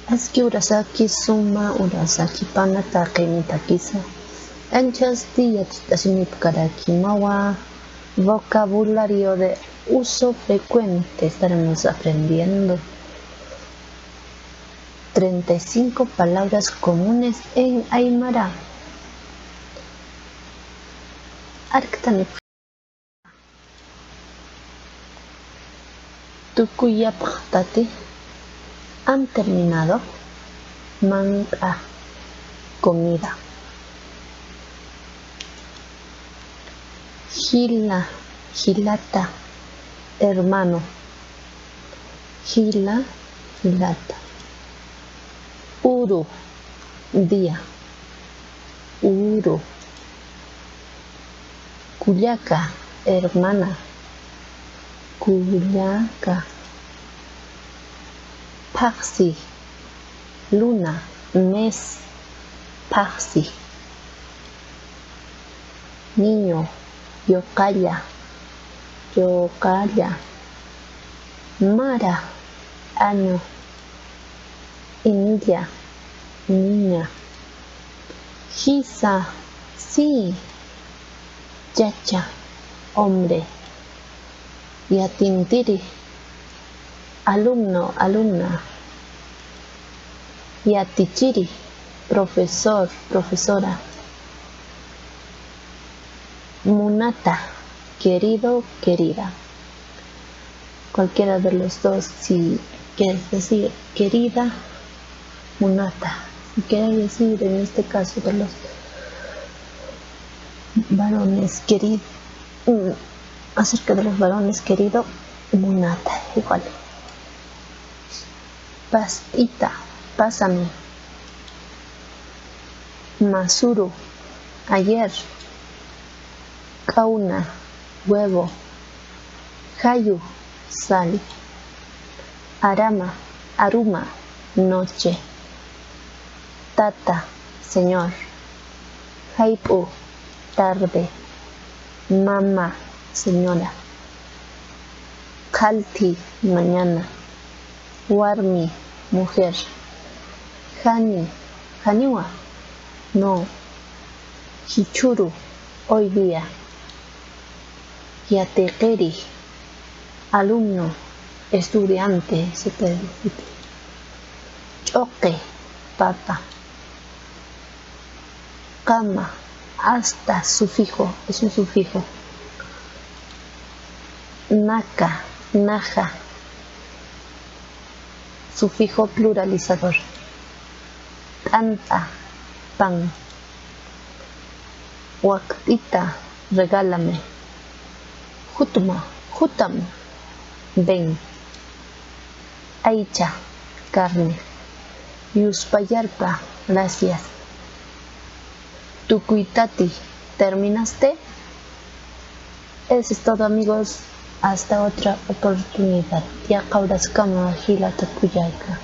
Aski urasaki suma urasaki pana takini takisa. Anchas días Mawa, vocabulario de uso frecuente estaremos aprendiendo. 35 palabras comunes en Aymara. Arctanip Tukuyaptati. Han terminado. Manga, comida. Gila, gilata, hermano. Gila, gilata. Uru, día. Uru. Cuyaca, hermana. Cuyaca. Paxi, luna, mes. Paxi. Niño, yocaya. Yocaya. Mara, año. India, niña. Gisa, sí. Yacha, hombre. Yatintiri, alumno, alumna. Yatichiri, profesor, profesora. Munata, querido, querida. Cualquiera de los dos, si quieres decir querida, munata. Si quieres decir en este caso de los varones querido, acerca de los varones querido, munata, igual. Pastita, pásame. Masuru, ayer. Kauna, huevo. Hayu, sal. Arama, aruma, noche. Tata, señor. Haipu, tarde. Mama, señora. Kalti, mañana. Warmi, mujer. Hani, haniwa, no. Hichuru, hoy día. Yatekeri, alumno, estudiante, se puede decir. Choque, papa. Cama, hasta, sufijo, es un sufijo. Naka, naja, sufijo pluralizador. Tanta, pan. Waktita, regálame. Jutuma, jutam, ven. Aicha, carne. Yuspayarpa, gracias. Tukuitati, ¿terminaste? Eso es todo, amigos. Hasta otra oportunidad. Ya kauras kama hila tukuyayka.